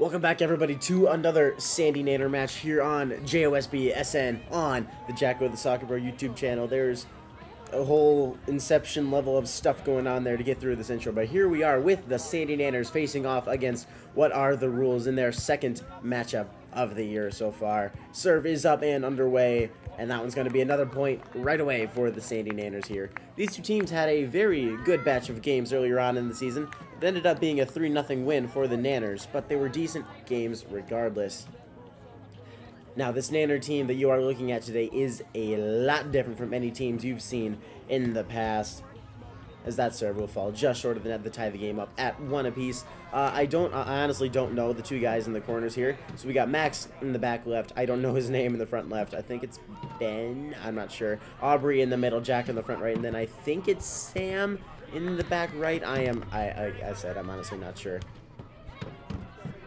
Welcome back, everybody, to another Sandy Nanner match here on JOSB SN on the Jacko the Soccer Bro YouTube channel. There's a whole inception level of stuff going on there to get through this intro, but here we are with the Sandy Nanners facing off against What Are the Rules in their second matchup of the year so far. Serve is up and underway, and that one's going to be another point right away for the Sandy Nanners here. These two teams had a very good batch of games earlier on in the season. It ended up being a 3-0 win for the Nanners, but they were decent games regardless. Now, this Nanner team that you are looking at today is a lot different from any teams you've seen in the past, as that serve will fall just short of the net to tie the game up at 1 apiece. I honestly don't know the two guys in the corners here. So we got Max in the back left. I don't know his name in the front left. I think it's Ben. I'm not sure. Aubrey in the middle, Jack in the front right, and then I think it's Sam in the back right. I said I'm honestly not sure.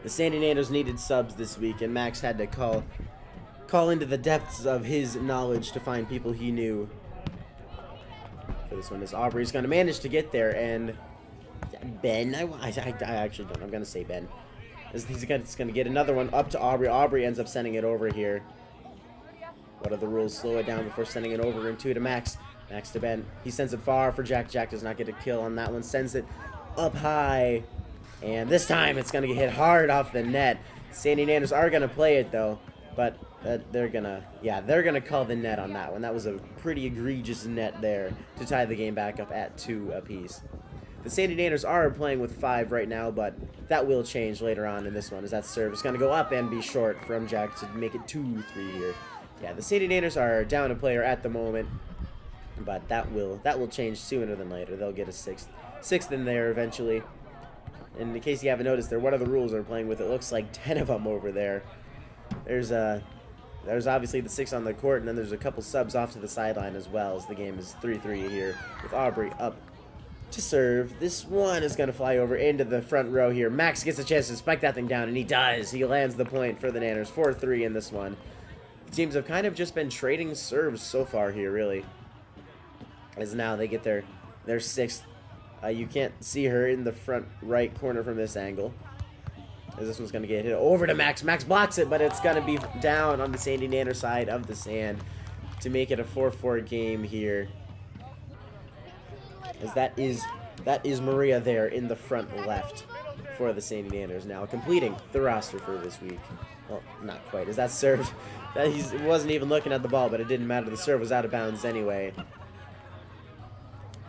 The Sandy Nanners needed subs this week, and Max had to call into the depths of his knowledge to find people he knew. For this one, is Aubrey's going to manage to get there, and Ben, I actually don't. I'm going to say Ben. He's going to get another one up to Aubrey. Aubrey ends up sending it over here. What are the rules? Slow it down before sending it over, and 2 to Max. Max to Ben. He sends it far for Jack. Jack does not get a kill on that one. Sends it up high, and this time it's going to get hit hard off the net. Sandy Nanners are going to play it, though, but they're gonna call the net on that one. That was a pretty egregious net there to tie the game back up at 2 apiece. The Sandy Nanners are playing with 5 right now, but that will change later on in this one, as that serve is gonna go up and be short from Jack to make it 2-3 here. Yeah, the Sandy Nanners are down a player at the moment, but that will change sooner than later. They'll get a sixth in there eventually. And in case you haven't noticed, What Are the Rules are playing with, it looks like 10 of them over there. There's obviously the 6 on the court, and then there's a couple subs off to the sideline as well, as the game is 3-3 here with Aubrey up to serve. This one is going to fly over into the front row here. Max gets a chance to spike that thing down, and he does. He lands the point for the Nanners, 4-3 in this one. The teams have kind of just been trading serves so far here, really, as now they get their 6th. You can't see her in the front right corner from this angle, as this one's going to get hit over to Max. Max blocks it, but it's going to be down on the Sandy Nanner side of the sand to make it a 4-4 game here. As that is Maria there in the front left for the Sandy Nanners, now completing the roster for this week. Well, not quite, as that served. He wasn't even looking at the ball, but it didn't matter. The serve was out of bounds anyway.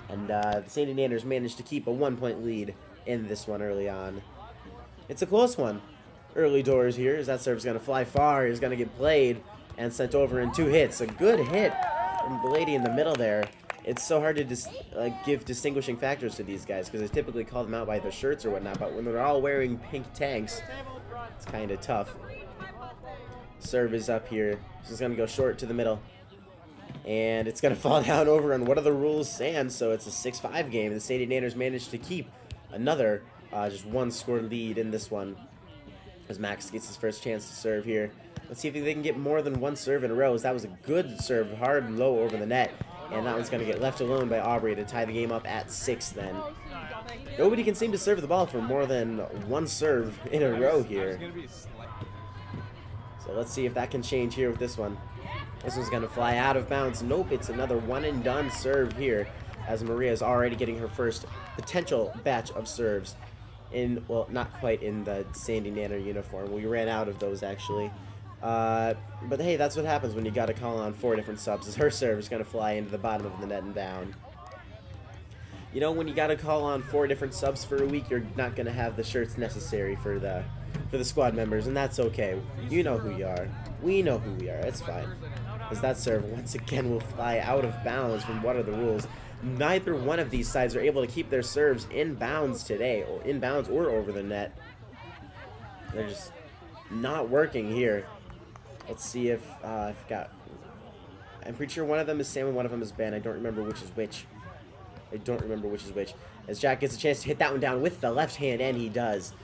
And the Sandy Nanners managed to keep a 1-point lead in this one early on. It's a close one early doors here, as that serve is going to fly far. He's going to get played and sent over in 2 hits. A good hit from the lady in the middle there. It's so hard to give distinguishing factors to these guys, because they typically call them out by their shirts or whatnot, but when they're all wearing pink tanks, it's kind of tough. Serve is up here. This is going to go short to the middle, and it's going to fall down over on What Are the Rules sand, so it's a 6-5 game. The Sandy Nanners managed to keep another just 1-score lead in this one, as Max gets his first chance to serve here. Let's see if they can get more than 1 serve in a row, as that was a good serve, hard and low over the net, and that one's going to get left alone by Aubrey to tie the game up at 6 then. Nobody can seem to serve the ball for more than 1 serve in a row here. So let's see if that can change here with this one. This one's going to fly out of bounds. Nope, it's another one-and-done serve here, as Maria is already getting her first potential batch of serves. Well, not quite in the Sandy Nanner uniform. We ran out of those, actually. But hey, that's what happens when you got to call on 4 different subs, as her serve is going to fly into the bottom of the net and down. You know, when you got to call on 4 different subs for a week, you're not going to have the shirts necessary for the squad members, and that's okay. You know who you are. We know who we are. It's fine. As that serve, once again, will fly out of bounds from What Are the Rules. Neither one of these sides are able to keep their serves in bounds today, or in bounds or over the net. They're just not working here. Let's see if I'm pretty sure one of them is Sam and one of them is Ben. I don't remember which is which. As Jack gets a chance to hit that one down with the left hand, and he does.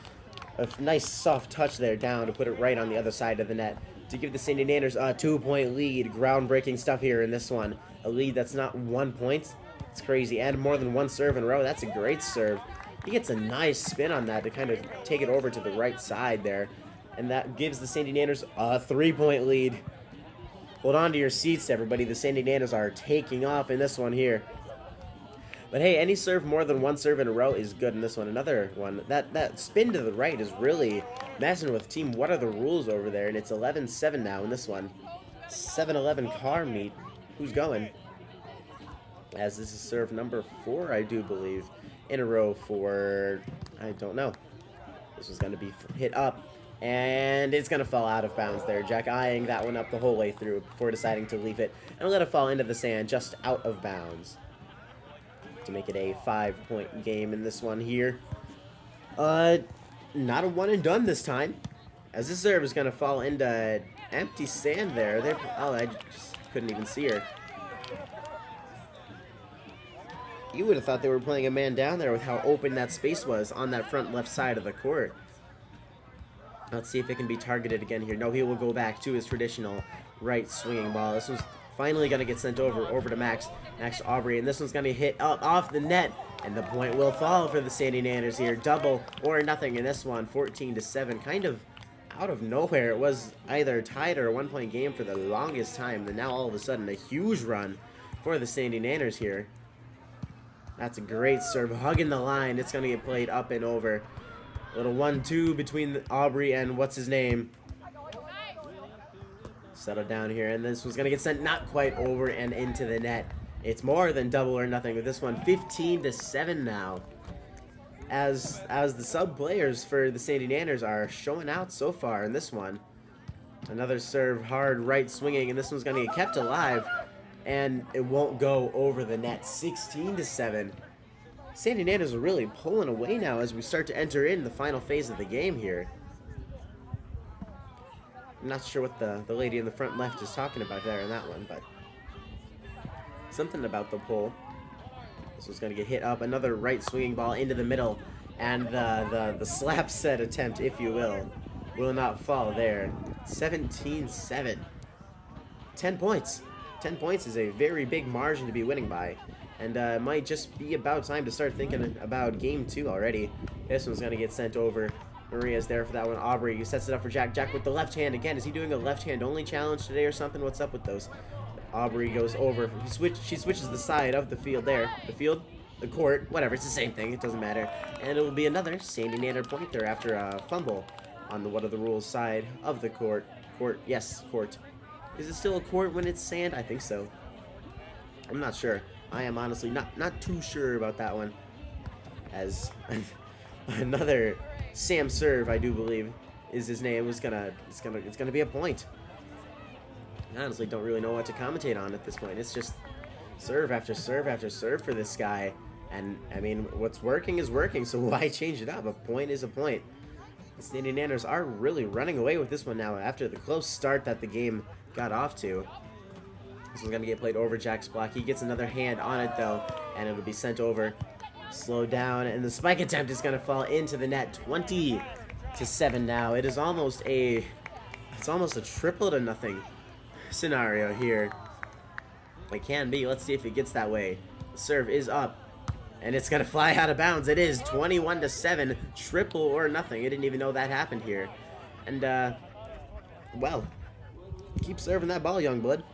A nice soft touch there down to put it right on the other side of the net to give the Sandy Nanners a 2-point lead. Groundbreaking stuff here in this one. A lead that's not 1 point. It's crazy. And more than 1 serve in a row. That's a great serve. He gets a nice spin on that to kind of take it over to the right side there. And that gives the Sandy Nanners a 3-point lead. Hold on to your seats, everybody. The Sandy Nanners are taking off in this one here. But hey, any serve more than one serve in a row is good in this one. Another one. That spin to the right is really messing with team. What are the rules over there? And it's 11-7 now in this one. 7-Eleven car meet. Who's going? As this is serve number 4, I do believe, in a row for, I don't know. This was going to be hit up, and it's going to fall out of bounds there. Jack eyeing that one up the whole way through before deciding to leave it and let it fall into the sand just out of bounds to make it a 5-point game in this one here. Not a one and done this time, as this serve is going to fall into empty sand there. Oh, I just couldn't even see her. You would have thought they were playing a man down there with how open that space was on that front left side of the court. Let's see if it can be targeted again here. No, he will go back to his traditional right swinging ball. This one's finally going to get sent over to Max Aubrey, and this one's going to hit up off the net, and the point will fall for the Sandy Nanners here. Double or nothing in this one, 14-7. Kind of out of nowhere. It was either tied or a 1-point game for the longest time, and now all of a sudden a huge run for the Sandy Nanners here. That's a great serve, hugging the line. It's going to get played up and over. A little 1-2 between Aubrey and what's his name. Settle down here, and this one's going to get sent not quite over and into the net. It's more than double or nothing with this one, 15-7 now. As the sub players for the Sandy Nanners are showing out so far in this one. Another serve, hard right swinging, and this one's going to get kept alive. And it won't go over the net, 16-7. Sandy Nanners are really pulling away now as we start to enter in the final phase of the game here. I'm not sure what the lady in the front left is talking about there in that one, but something about the pull. This was going to get hit up. Another right swinging ball into the middle, and the slap set attempt, if you will not fall there. 17-7. 10 points. 10 points is a very big margin to be winning by. And it might just be about time to start thinking about game 2 already. This one's going to get sent over. Maria's there for that one. Aubrey sets it up for Jack. Jack with the left hand again. Is he doing a left hand only challenge today or something? What's up with those? Aubrey goes over. She switches the side of the field there. The field, the court, whatever. It's the same thing. It doesn't matter. And it will be another Sandy Nanner point there after a fumble on the what are the rules side of the court. Yes, court. Is it still a court when it's sand? I think so. I'm not sure. I am honestly not too sure about that one. As another Sam Serve, I do believe, is his name. It's gonna be a point. I honestly don't really know what to commentate on at this point. It's just serve after serve after serve for this guy. And I mean, what's working is working, so why change it up? A point is a point. The Sandy Nanners are really running away with this one now after the close start that the game got off to. This one's going to get played over Jack's block. He gets another hand on it, though, and it'll be sent over. Slow down, and the spike attempt is going to fall into the net. 20-7 now. It is almost a triple to nothing scenario here. It can be. Let's see if it gets that way. The serve is up, and it's going to fly out of bounds. It is 21-7, triple or nothing. I didn't even know that happened here. And, well, keep serving that ball, young blood.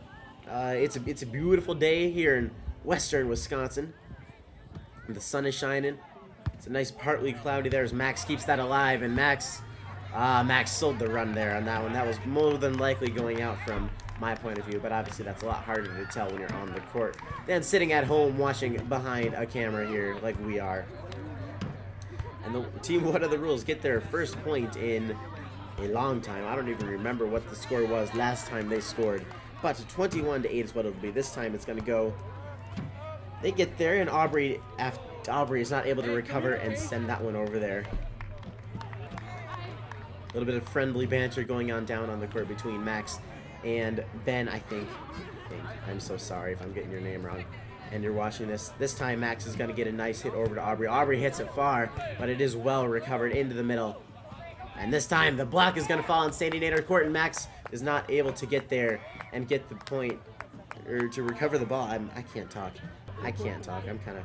It's a beautiful day here in western Wisconsin. The sun is shining. It's a nice partly cloudy there as Max keeps that alive, and Max sold the run there on that one. That was more than likely going out from my point of view, but obviously that's a lot harder to tell when you're on the court than sitting at home watching behind a camera here like we are. And the team What Are the Rules get their first point in a long time. I don't even remember what the score was last time they scored, but 21-8 is what it'll be. This time it's going to go. They get there, and Aubrey is not able to recover and send that one over there. A little bit of friendly banter going on down on the court between Max and Ben, I think. I'm so sorry if I'm getting your name wrong. And you're watching this. This time Max is going to get a nice hit over to Aubrey. Aubrey hits it far, but it is well recovered into the middle. And this time the block is going to fall on Sandy Nanner court, and Max is not able to get there and get the point, or to recover the ball. I can't talk. I'm kind of...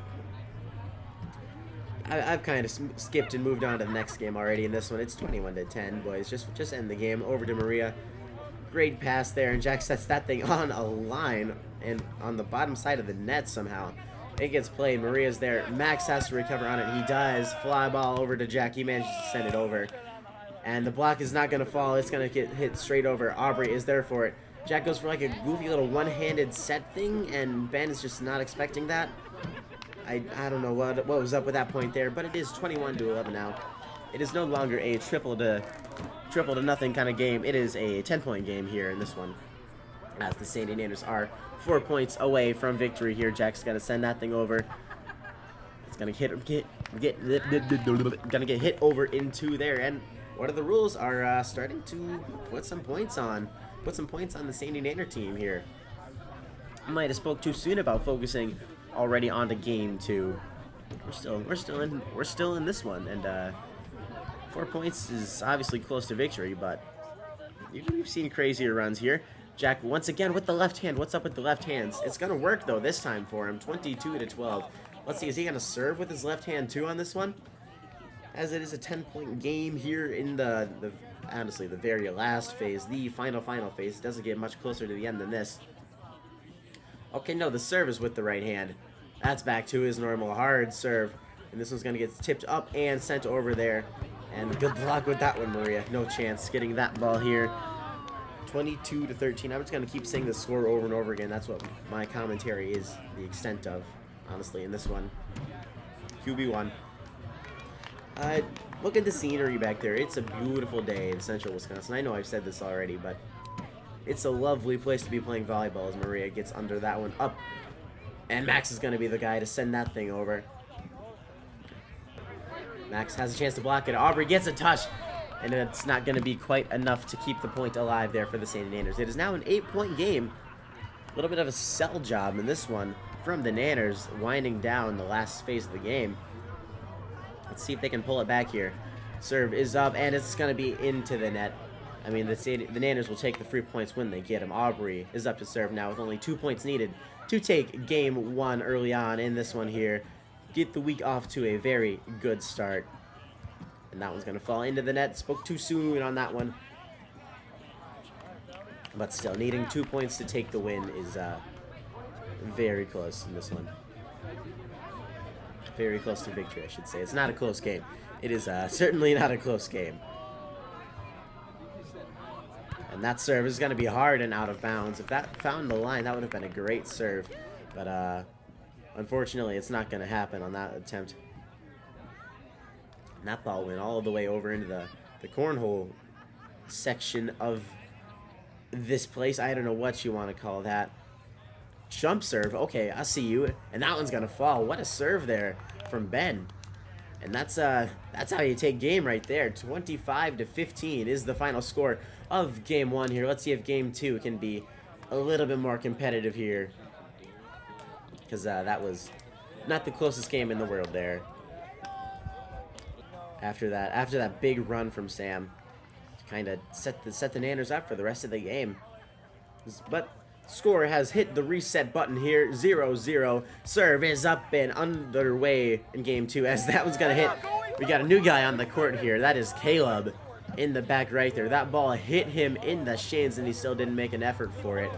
I've kind of skipped and moved on to the next game already. In this one, it's 21-10, boys. Just end the game. Over to Maria. Great pass there, and Jack sets that thing on a line and on the bottom side of the net somehow. It gets played. Maria's there. Max has to recover on it. He does. Fly ball over to Jack. He manages to send it over. And the block is not going to fall. It's going to get hit straight over. Aubrey is there for it. Jack goes for like a goofy little one-handed set thing, and Ben is just not expecting that. I don't know what was up with that point there, but it is 21-11 now. It is no longer a triple to nothing kind of game. It is a 10-point game here in this one, as the Sandy Nanners are 4 points away from victory here. Jack's gonna send that thing over. It's gonna gonna get hit over into there. And what are the rules are starting to put some points on the Sandy Nanner team here. I might have spoke too soon about focusing already on to game 2. We're still in this one, and 4 points is obviously close to victory, but we've seen crazier runs here. Jack once again with the left hand. What's up with the left hands? It's gonna work though this time for him. 22-12. Let's see, is he gonna serve with his left hand too on this one? As it is a 10-point game here in the honestly the very last phase, the final phase. It doesn't get much closer to the end than this. Okay, no, the serve is with the right hand. That's back to his normal hard serve. And this one's going to get tipped up and sent over there. And good luck with that one, Maria. No chance getting that ball here. 22-13. I'm just going to keep saying the score over and over again. That's what my commentary is the extent of, honestly, in this one. QB1. Look at the scenery back there. It's a beautiful day in central Wisconsin. I know I've said this already, but it's a lovely place to be playing volleyball as Maria gets under that one up. And Max is going to be the guy to send that thing over. Max has a chance to block it. Aubrey gets a touch. And it's not going to be quite enough to keep the point alive there for the Sandy Nanners. It is now an 8-point game. A little bit of a sell job in this one from the Nanners, winding down the last phase of the game. Let's see if they can pull it back here. Serve is up, and it's going to be into the net. I mean, the Nanners will take the free points when they get them. Aubrey is up to serve now with only 2 points needed to take game 1 early on in this one here. Get the week off to a very good start. And that one's going to fall into the net. Spoke too soon on that one. But still, needing 2 points to take the win is very close in this one. Very close to victory, I should say. It's not a close game. It is certainly not a close game. And that serve is going to be hard and out of bounds. If that found the line, that would have been a great serve. But unfortunately, it's not going to happen on that attempt. And that ball went all the way over into the cornhole section of this place. I don't know what you want to call that. Jump serve. Okay, I see you. And that one's going to fall. What a serve there from Ben. And that's how you take game right there. 25-15 is the final score of game 1 here. Let's see if game 2 can be a little bit more competitive here. Because that was not the closest game in the world there. After that big run from Sam, kind of set the Nanners up for the rest of the game. But score has hit the reset button here. 0-0. Serve is up and underway in game 2 as that one's going to hit. We got a new guy on the court here. That is Caleb in the back right there. That ball hit him in the shins and he still didn't make an effort for it.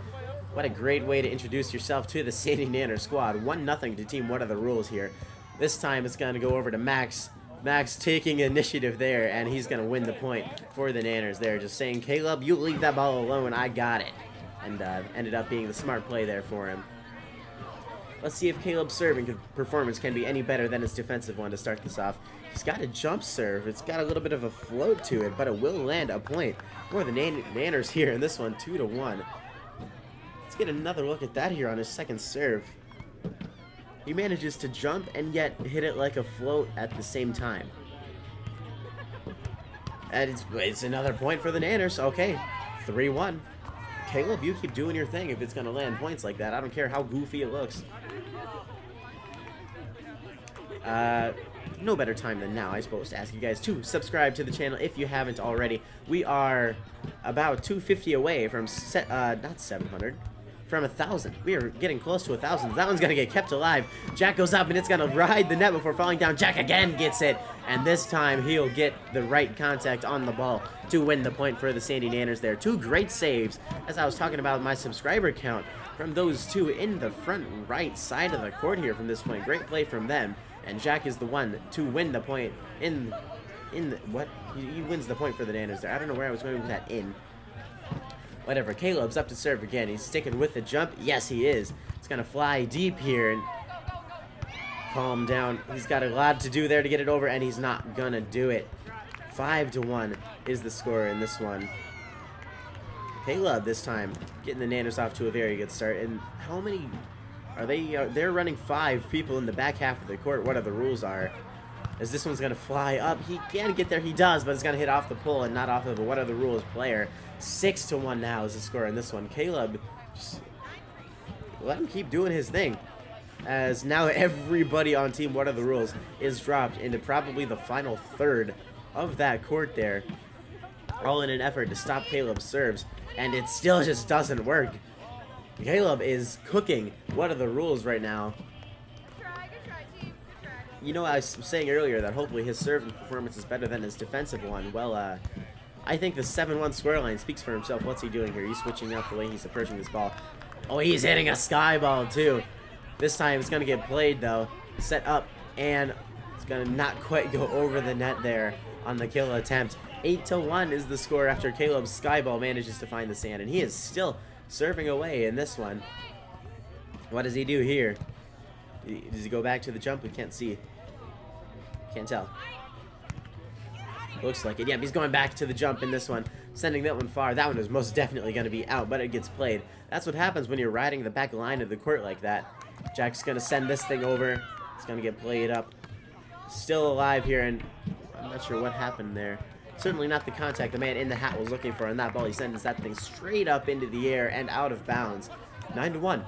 What a great way to introduce yourself to the Sandy Nanners squad. 1-0 to team What Are the Rules here. This time it's going to go over to Max. Max taking initiative there, and he's going to win the point for the Nanners there. Just saying, Caleb, you leave that ball alone. I got it. And ended up being the smart play there for him. Let's see if Caleb's serving performance can be any better than his defensive one to start this off. He's got a jump serve. It's got a little bit of a float to it, but it will land a point for the Nanners here in this one, 2-1. Let's get another look at that here on his second serve. He manages to jump and yet hit it like a float at the same time. And it's another point for the Nanners. Okay, 3-1. Caleb, you keep doing your thing if it's going to land points like that. I don't care how goofy it looks. No better time than now, I suppose, to ask you guys to subscribe to the channel if you haven't already. We are about 250 away from not 700. from 1,000. We are getting close to 1,000. That one's going to get kept alive. Jack goes up, and it's going to ride the net before falling down. Jack again gets it, and this time he'll get the right contact on the ball to win the point for the Sandy Nanners there. 2 great saves, as I was talking about my subscriber count, from those 2 in the front right side of the court here from this point. Great play from them, and Jack is the one to win the point in the, what? He wins the point for the Nanners there. I don't know where I was going with that in. Whatever, Caleb's up to serve again. He's sticking with the jump. Yes, he is. He's going to fly deep here and calm down. He's got a lot to do there to get it over, and he's not going to do it. 5-1 is the score in this one. Caleb this time getting the Nanners off to a very good start. And how many are they? They're running 5 people in the back half of the court. What are the rules are? As this one's going to fly up. He can get there. He does, but it's going to hit off the pole and not off of a what are the rules player. 6-1 now is the score in this one. Caleb, just let him keep doing his thing. As now everybody on team what are the rules is dropped into probably the final third of that court there. All in an effort to stop Caleb's serves. And it still just doesn't work. Caleb is cooking what are the rules right now. You know, I was saying earlier that hopefully his serving performance is better than his defensive one. Well, I think the 7-1 scoreline speaks for himself. What's he doing here? He's switching up the way he's approaching this ball. Oh, he's hitting a sky ball, too. This time it's going to get played, though. Set up, and it's going to not quite go over the net there on the kill attempt. 8-1 is the score after Caleb's sky ball manages to find the sand, and he is still serving away in this one. What does he do here? Does he go back to the jump? We can't see. Can't tell. Looks like it. Yep, he's going back to the jump in this one, sending that one far. That one is most definitely going to be out, but it gets played. That's what happens when you're riding the back line of the court like that. Jack's going to send this thing over. It's going to get played up. Still alive here, and I'm not sure what happened there. Certainly not the contact the man in the hat was looking for on that ball. He sends that thing straight up into the air and out of bounds. 9-1.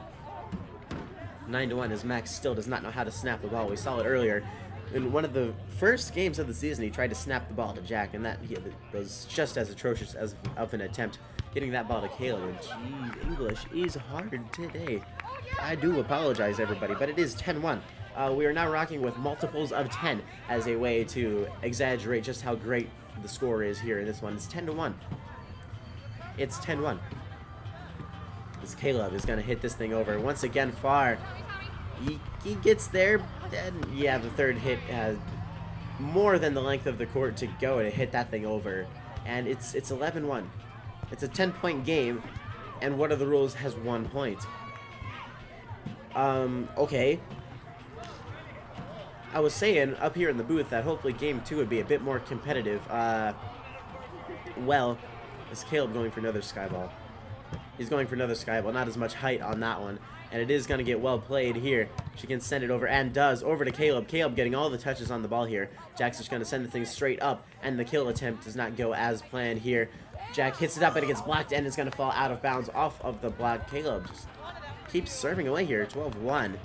9-1 as Max still does not know how to snap the ball. We saw it earlier. In one of the first games of the season, he tried to snap the ball to Jack, and that was just as atrocious as of an attempt. Getting that ball to Caleb. Gee, English is hard today. I do apologize, everybody, but it is 10-1. We are now rocking with multiples of 10 as a way to exaggerate just how great the score is here in this one. It's 10-1. It's 10-1. As Caleb is going to hit this thing over once again far. He gets there, and yeah, the third hit has more than the length of the court to go to hit that thing over. And it's 11-1. It's a 10-point game, and what are the rules has 1 point. Okay. I was saying up here in the booth that hopefully game 2 would be a bit more competitive. Well, is Caleb going for another sky ball? He's going for another sky ball. Not as much height on that one. And it is going to get well played here. She can send it over, and does, over to Caleb. Caleb getting all the touches on the ball here. Jack's just going to send the thing straight up, and the kill attempt does not go as planned here. Jack hits it up, and it gets blocked, and it's going to fall out of bounds off of the block. Caleb just keeps serving away here. 12-1.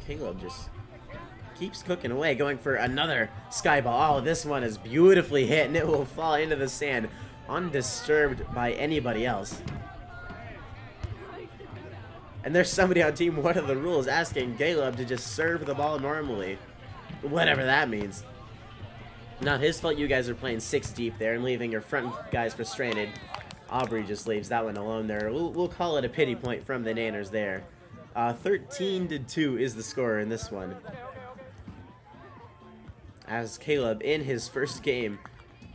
Caleb just keeps cooking away, going for another sky ball. Oh, this one is beautifully hit, and it will fall into the sand undisturbed by anybody else. And there's somebody on team what are the rules asking Caleb to just serve the ball normally. Whatever that means. Not his fault you guys are playing 6 deep there and leaving your front guys frustrated. Aubrey just leaves that one alone there. We'll call it a pity point from the Nanners there. 13-2 is the score in this one. As Caleb, in his first game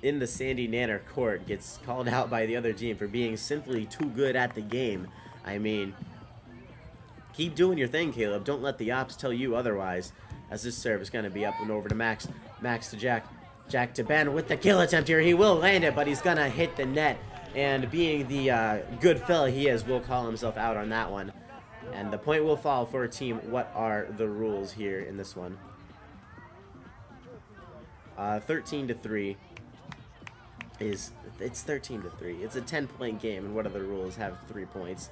in the Sandy Nanner court, gets called out by the other team for being simply too good at the game. I mean, keep doing your thing, Caleb. Don't let the ops tell you otherwise. As this serve is going to be up and over to Max. Max to Jack. Jack to Ben with the kill attempt here. He will land it, but he's going to hit the net. And being the good fella he is, will call himself out on that one. And the point will fall for a team. What are the rules here in this one? 13-3 is, it's 13-3. It's a 10-point game, and what are the rules have 3 points.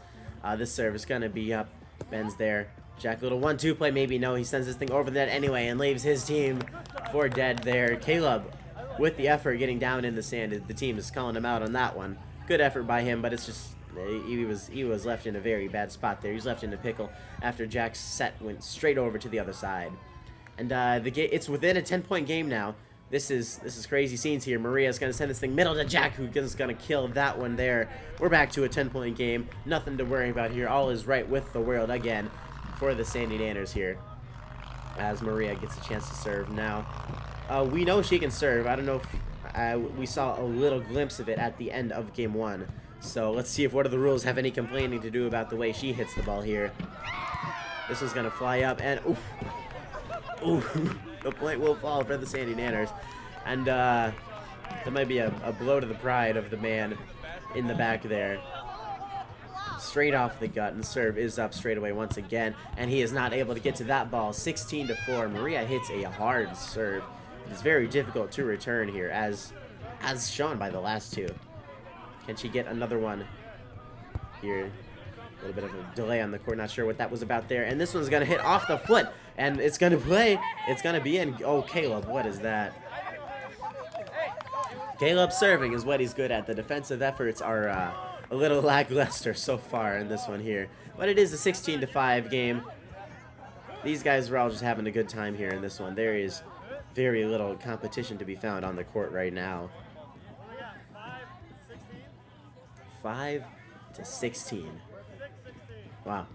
This serve is going to be up. Ben's there. Jack, little 1-2 play, maybe no. He sends this thing over the net anyway and leaves his team for dead there. Caleb with the effort getting down in the sand. The team is calling him out on that one. Good effort by him, but it's just he was left in a very bad spot there. He was left in a pickle after Jack's set went straight over to the other side. And it's within a 10-point game now. This is crazy scenes here. Maria's going to send this thing middle to Jack, who is going to kill that one there. We're back to a 10-point game. Nothing to worry about here. All is right with the world again for the Sandy Nanners here, as Maria gets a chance to serve now. We know she can serve. I don't know if we saw a little glimpse of it at the end of game 1. So let's see if What Are the Rules have any complaining to do about the way she hits the ball here. This one's going to fly up, and oof. Ooh, the point will fall for the Sandy Nanners. And that might be a blow to the pride of the man in the back there. Straight off the gut, and serve is up straight away once again. And he is not able to get to that ball. 16-4. Maria hits a hard serve. It's very difficult to return here, as shown by the last two. Can she get another one here? A little bit of a delay on the court. Not sure what that was about there. And this one's going to hit off the foot. And it's going to play. It's going to be in. Oh, Caleb, what is that? Caleb serving is what he's good at. The defensive efforts are a little lackluster so far in this one here. But it is a 16-5 game. These guys are all just having a good time here in this one. There is very little competition to be found on the court right now. 5-16. Wow.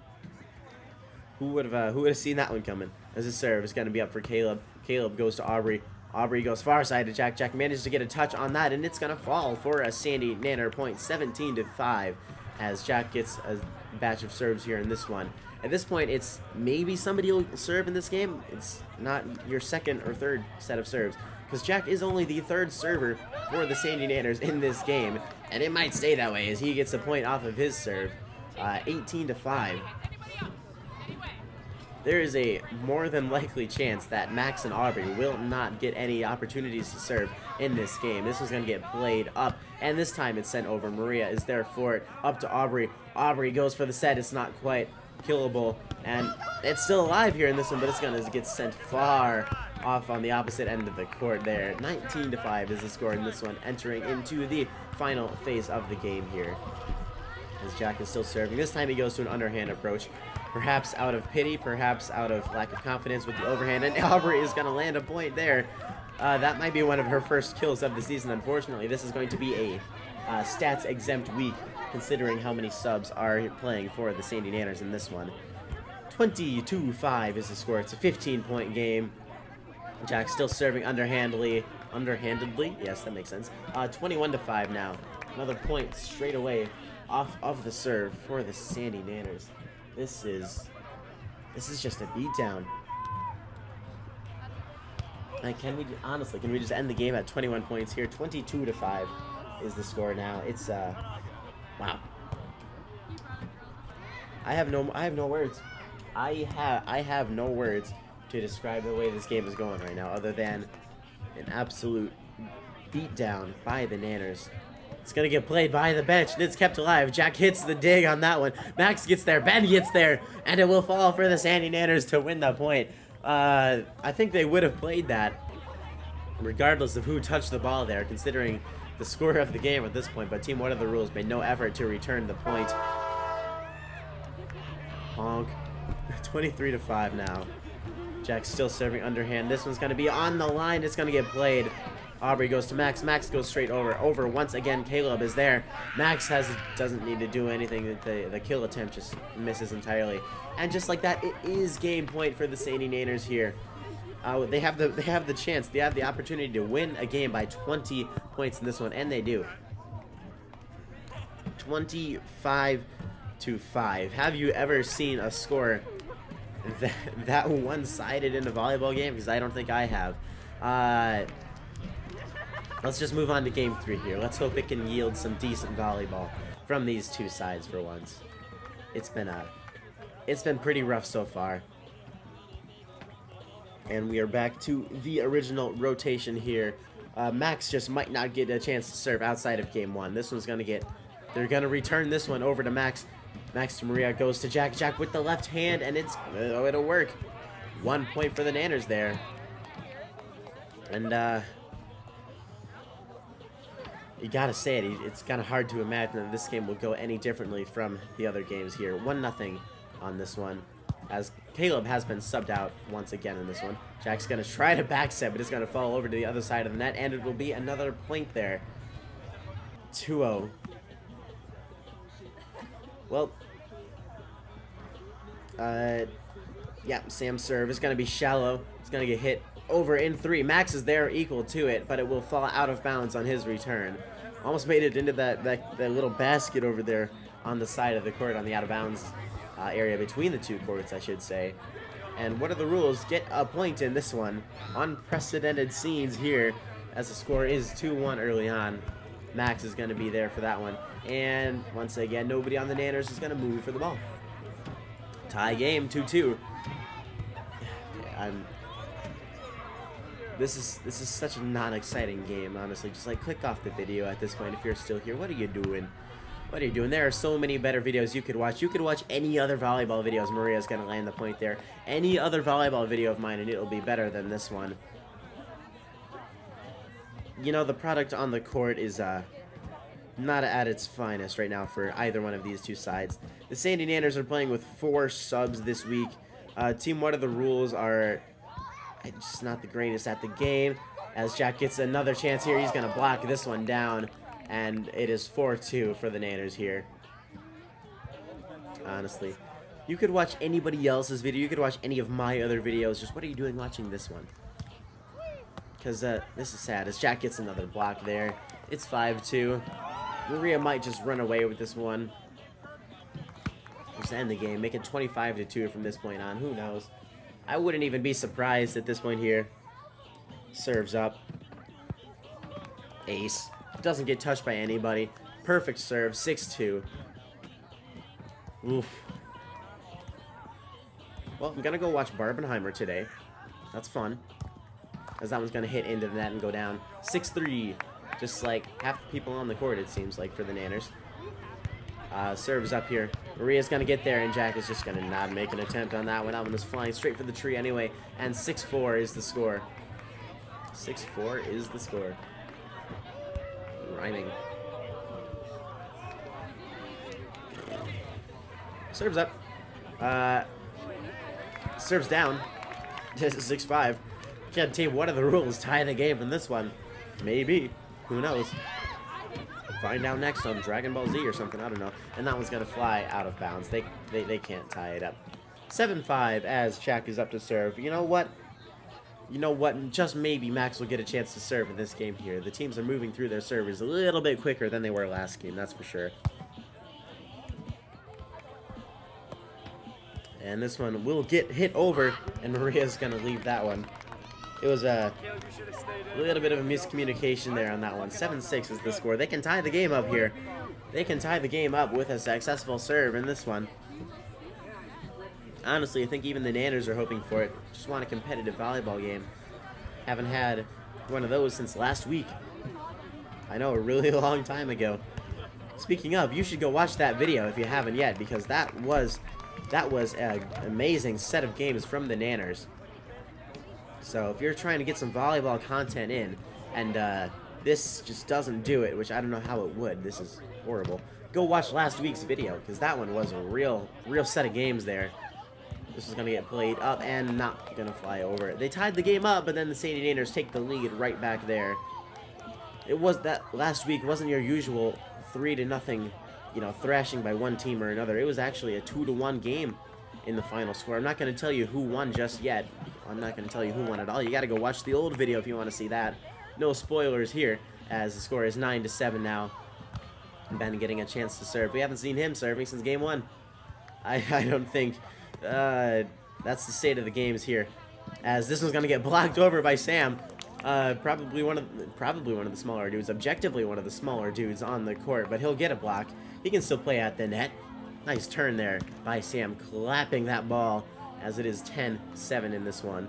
Who would have seen that one coming? As a serve is going to be up for Caleb. Caleb goes to Aubrey. Aubrey goes far side to Jack. Jack manages to get a touch on that, and it's going to fall for a Sandy Nanner point, 17-5, as Jack gets a batch of serves here in this one. At this point, it's maybe somebody will serve in this game. It's not your second or third set of serves, because Jack is only the third server for the Sandy Nanners in this game, and it might stay that way as he gets a point off of his serve. 18-5. There is a more than likely chance that Max and Aubrey will not get any opportunities to serve in this game. This is going to get played up, and this time it's sent over. Maria is there for it. Up to Aubrey. Aubrey goes for the set. It's not quite killable, and it's still alive here in this one, but it's going to get sent far off on the opposite end of the court there. 19-5 is the score in this one, entering into the final phase of the game here. As Jack is still serving. This time he goes to an underhand approach. Perhaps out of pity, perhaps out of lack of confidence with the overhand. And Aubrey is going to land a point there. That might be one of her first kills of the season. Unfortunately, this is going to be a stats-exempt week, considering how many subs are playing for the Sandy Nanners in this one. 22-5 is the score. It's a 15-point game. Jack still serving underhandedly. Yes, that makes sense. 21-5 now. Another point straight away off of the serve for the Sandy Nanners. This is just a beatdown. And can we just end the game at 21 points here? 22-5 is the score now. It's wow. I have no words. I have no words to describe the way this game is going right now, other than an absolute beatdown by the Nanners. It's going to get played by the bench, and it's kept alive. Jack hits the dig on that one. Max gets there. Ben gets there, and it will fall for the Sandy Nanners to win the point. I think they would have played that regardless of who touched the ball there, considering the score of the game at this point. But Team What Are the Rules made no effort to return the point. Honk. 23-5 now. Jack's still serving underhand. This one's going to be on the line. It's going to get played. Aubrey goes to Max. Max goes straight over. Once again, Caleb is there. Max doesn't need to do anything. The kill attempt just misses entirely. And just like that, it is game point for the Sandy Nanners here. They have the chance. They have the opportunity to win a game by 20 points in this one, and they do. 25-5. Have you ever seen a score that one-sided in a volleyball game? Because I don't think I have. Let's just move on to game 3 here. Let's hope it can yield some decent volleyball from these two sides for once. It's been pretty rough so far. And we are back to the original rotation here. Max just might not get a chance to serve outside of game 1. This one's they're gonna return this one over to Max. Max to Maria, goes to Jack. Jack with the left hand, and it'll work. 1 point for the Nanners there. And you gotta say it, it's kind of hard to imagine that this game will go any differently from the other games here. 1-0 on this one, as Caleb has been subbed out once again in this one. Jack's gonna try to back set, but it's gonna fall over to the other side of the net, and it will be another point there. 2-0. Well, yeah, Sam's serve is gonna be shallow. It's gonna get hit over in 3. Max is there equal to it, but it will fall out of bounds on his return. Almost made it into that little basket over there on the side of the court, on the out of bounds area between the two courts, I should say. And what are the rules? Get a point in this one. Unprecedented scenes here, as the score is 2-1 early on. Max is going to be there for that one. And once again, nobody on the Nanners is going to move for the ball. Tie game, 2-2. This is such a non-exciting game, honestly. Just like click off the video at this point if you're still here. What are you doing? What are you doing? There are so many better videos you could watch. You could watch any other volleyball videos. Maria's gonna land the point there. Any other volleyball video of mine, and it'll be better than this one. You know, the product on the court is not at its finest right now for either one of these two sides. The Sandy Nanners are playing with 4 subs this week. Team 1 of the rules are just not the greatest at the game. As Jack gets another chance here, he's going to block this one down. And it is 4-2 for the Nanners here. Honestly, you could watch anybody else's video. You could watch any of my other videos. Just what are you doing watching this one? Because this is sad. As Jack gets another block there. It's 5-2. Maria might just run away with this one. Just end the game. Make it 25-2 from this point on. Who knows? I wouldn't even be surprised at this point here. Serves up. Ace. Doesn't get touched by anybody. Perfect serve. 6-2. Oof. Well, I'm going to go watch Barbenheimer today. That's fun. As that one's going to hit into the net and go down. 6-3. Just like half the people on the court, it seems like, for the Nanners. Serves up here. Maria's going to get there, and Jack is just going to not make an attempt on that one. That one is flying straight for the tree anyway. And 6-4 is the score. 6-4 is the score. Rhyming. Serves up. Serves down. 6-5. Can't tell you what are the rules. Tie the game in this one. Maybe. Who knows? Find out next on Dragon Ball Z or something. I don't know. And that one's going to fly out of bounds. They can't tie it up. 7-5 as Jack is up to serve. You know what? You know what? Just maybe Max will get a chance to serve in this game here. The teams are moving through their servers a little bit quicker than they were last game. That's for sure. And this one will get hit over, and Maria's going to leave that one. It was a little bit of a miscommunication there on that one. 7-6 is the score. They can tie the game up here. They can tie the game up with a successful serve in this one. Honestly, I think even the Nanners are hoping for it. Just want a competitive volleyball game. Haven't had one of those since last week. I know, a really long time ago. Speaking of, you should go watch that video if you haven't yet, because that was an amazing set of games from the Nanners. So if you're trying to get some volleyball content in, and this just doesn't do it, which I don't know how it would. This is horrible. Go watch last week's video, because that one was a real set of games there. This is going to get played up and not going to fly over. They tied the game up, but then the Sandy Nanners take the lead right back there. It was that last week wasn't your usual 3-0, you know, thrashing by one team or another. It was actually a 2-1 game in the final score. I'm not going to tell you who won just yet. I'm not going to tell you who won at all. You got to go watch the old video if you want to see that. No spoilers here, as the score is 9-7 now. Ben getting a chance to serve. We haven't seen him serving since game 1. I don't think that's the state of the games here, as this one's going to get blocked over by Sam. Probably one of the smaller dudes, objectively one of the smaller dudes on the court, but he'll get a block. He can still play at the net. Nice turn there by Sam, clapping that ball, as it is 10-7 in this one.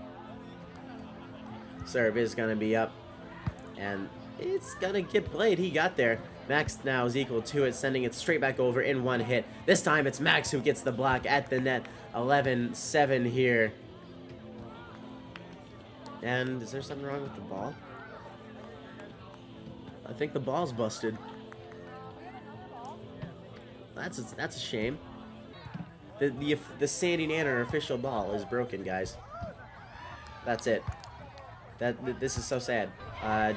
Serve is going to be up, and it's going to get played. He got there. Max now is equal to it, sending it straight back over in one hit. This time it's Max who gets the block at the net. 11-7 here. And is there something wrong with the ball? I think the ball's busted. That's a shame. The Sandy Nanner official ball is broken, guys. That's it. This is so sad.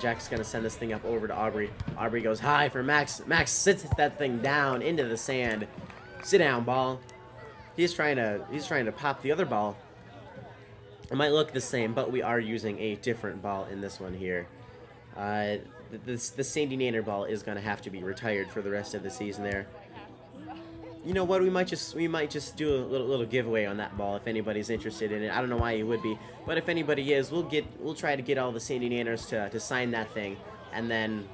Jack's gonna send this thing up over to Aubrey. Aubrey goes high for Max. Max sits that thing down into the sand. Sit down, ball. He's trying to pop the other ball. It might look the same, but we are using a different ball in this one here. The Sandy Nanner ball is gonna have to be retired for the rest of the season there. You know what? We might just do a little giveaway on that ball if anybody's interested in it. I don't know why you would be, but if anybody is, we'll try to get all the Sandy Nanners to sign that thing, and then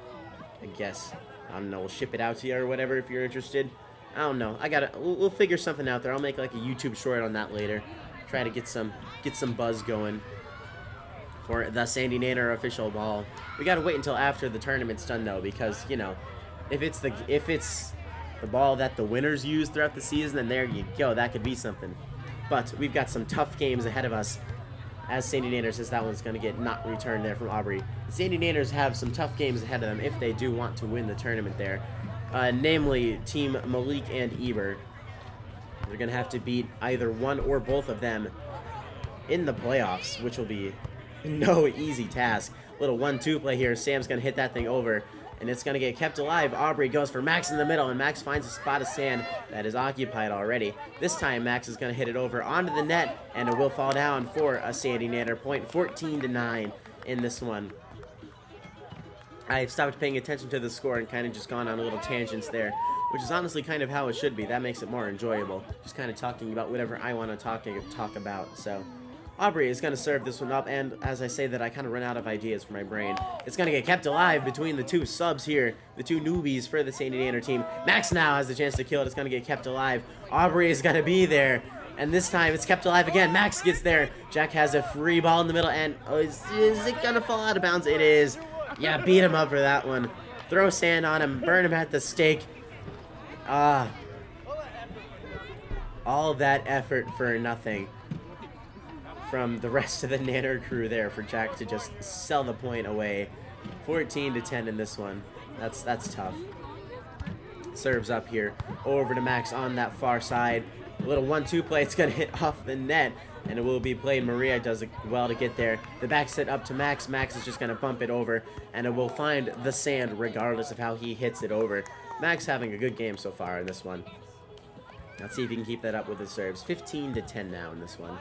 I guess I don't know, we'll ship it out to you or whatever if you're interested. I don't know. We'll figure something out there. I'll make like a YouTube short on that later. Try to get some buzz going for the Sandy Nanner official ball. We gotta wait until after the tournament's done though, because you know, if it's the ball that the winners use throughout the season, then there you go, that could be something. But we've got some tough games ahead of us, as Sandy Nanners says that one's going to get not returned there from Aubrey. The Sandy Nanners have some tough games ahead of them if they do want to win the tournament there. Namely, Team Malik and Eber. They're going to have to beat either one or both of them in the playoffs, which will be no easy task. Little 1-2 play here. Sam's going to hit that thing over, and it's going to get kept alive. Aubrey goes for Max in the middle, and Max finds a spot of sand that is occupied already. This time, Max is going to hit it over onto the net, and it will fall down for a Sandy Nanner point. 14-9 in this one. I've stopped paying attention to the score and kind of just gone on a little tangents there, which is honestly kind of how it should be. That makes it more enjoyable. Just kind of talking about whatever I want to talk about. So Aubrey is going to serve this one up, and as I say that, I kind of run out of ideas for my brain. It's going to get kept alive between the two subs here, the two newbies for the Sandy Nanner team. Max now has the chance to kill it. It's going to get kept alive. Aubrey is going to be there, and this time it's kept alive again. Max gets there. Jack has a free ball in the middle, and is it going to fall out of bounds? It is. Yeah, beat him up for that one. Throw sand on him, burn him at the stake. All that effort for nothing from the rest of the Nanner crew there for Jack to just sell the point away. 14-10 in this one. That's tough. Serves up here over to Max on that far side. A little 1-2 play. It's going to hit off the net, and it will be played. Maria does it well to get there. The back set up to Max. Max is just going to bump it over, and it will find the sand regardless of how he hits it over. Max having a good game so far in this one. Let's see if he can keep that up with his serves. 15-10 now in this one.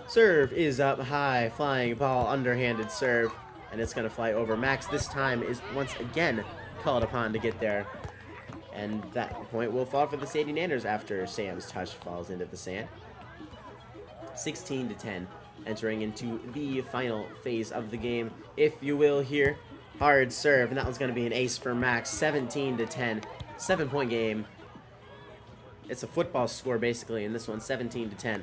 Serve is up high, flying ball, underhanded serve, and it's going to fly over. Max this time is once again called upon to get there, and that point will fall for the Sandy Nanners after Sam's touch falls into the sand. 16-10, entering into the final phase of the game, if you will here. Hard serve, and that one's going to be an ace for Max. 17-10, 7-point game. It's a football score basically in this one, 17-10.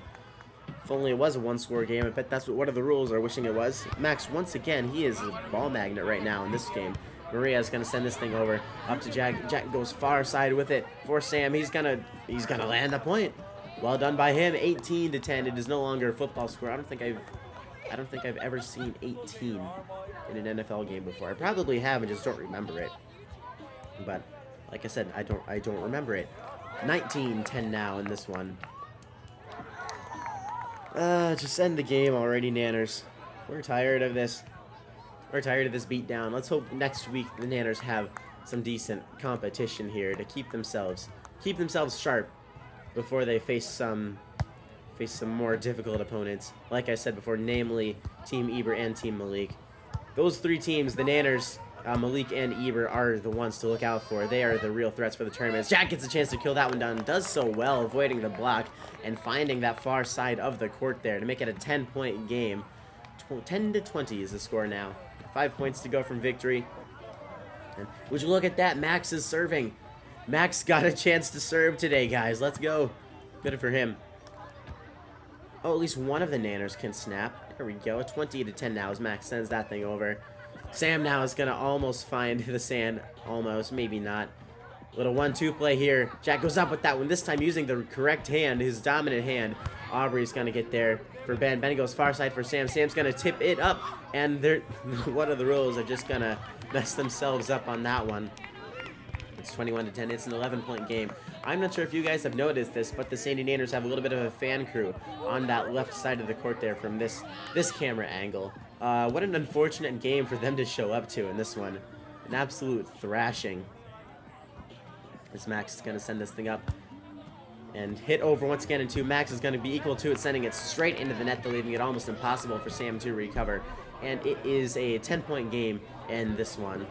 If only it was a one-score game, I bet that's what one of the rules are wishing it was. Max, once again, he is a ball magnet right now in this game. Maria is going to send this thing over up to Jack. Jack goes far side with it for Sam. He's gonna land the point. Well done by him. 18-10. It is no longer a football score. I don't think I've ever seen 18 in an NFL game before. I probably have and just don't remember it. But like I said, I don't remember it. 19-10 now in this one. Just end the game already, Nanners. We're tired of this. We're tired of this beatdown. Let's hope next week the Nanners have some decent competition here to keep themselves sharp before they face some more difficult opponents. Like I said before, namely Team Eber and Team Malik. Those three teams, the Nanners, Malik and Eber, are the ones to look out for. They are the real threats for the tournament. Jack gets a chance to kill that one down. Does so well, avoiding the block and finding that far side of the court there to make it a 10-point game. 10-20 is the score now. 5 points to go from victory. And would you look at that? Max is serving. Max got a chance to serve today, guys. Let's go. Good for him. Oh, at least one of the Nanners can snap. There we go. 20-10 now as Max sends that thing over. Sam now is going to almost find the sand. Almost. Maybe not. Little 1-2 play here. Jack goes up with that one. This time using the correct hand, his dominant hand. Aubrey's going to get there. for Ben. Ben goes far side for Sam. Sam's going to tip it up, and they're one of the Royals are just going to mess themselves up on that one. It's 21-10. It's an 11-point game. I'm not sure if you guys have noticed this, but the Sandy Nanners have a little bit of a fan crew on that left side of the court there from this camera angle. What an unfortunate game for them to show up to in this one. An absolute thrashing. As Max is going to send this thing up and hit over once again into Max is going to be equal to it, sending it straight into the net, leaving it almost impossible for Sam to recover. And it is a 10-point game in this one.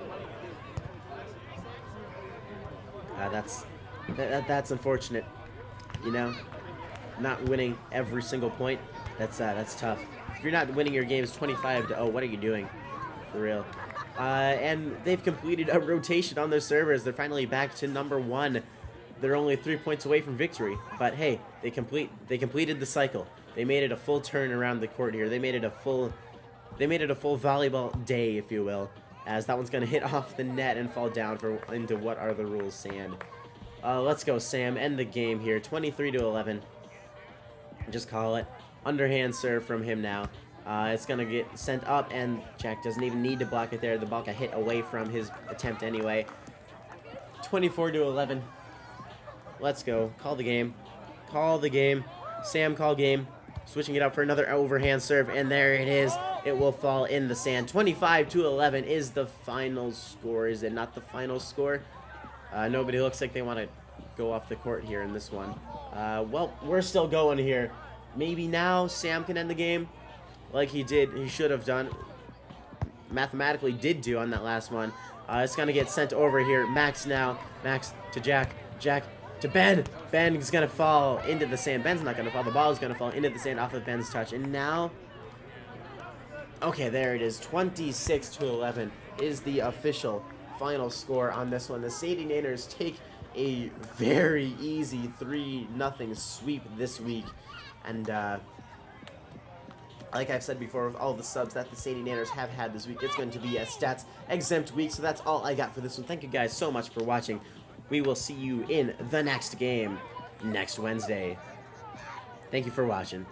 That's unfortunate, you know, not winning every single point. That's tough. If you're not winning your games 25-0, what are you doing, for real? And they've completed a rotation on their servers. They're finally back to number 1. They're only 3 points away from victory, but hey, they completed the cycle. They made it a full turn around the court here. They made it a full volleyball day, if you will, as that one's gonna hit off the net and fall down into what are the rules sand. Let's go, Sam. End the game here. 23-11. Just call it. Underhand serve from him now. It's going to get sent up, and Jack doesn't even need to block it there. The ball got hit away from his attempt anyway. 24-11. Let's go. Call the game. Call the game. Sam, call game. Switching it up for another overhand serve, and there it is. It will fall in the sand. 25-11 is the final score. Is it not the final score? Nobody looks like they want to go off the court here in this one. Well, we're still going here. Maybe now Sam can end the game like he should have done. Mathematically did do on that last one. It's going to get sent over here. Max now. Max to Jack. Jack to Ben. Ben is going to fall into the sand. Ben's not going to fall. The ball is going to fall into the sand off of Ben's touch. And now, okay, there it is. 26-11 is the official final score on this one. The Sandy Nanners take a very easy 3-0 sweep this week, and like I've said before, with all the subs that the Sandy Nanners have had this week, it's going to be a stats exempt week. So that's all I got for this one. Thank you guys so much for watching. We will see you in the next game next Wednesday. Thank you for watching.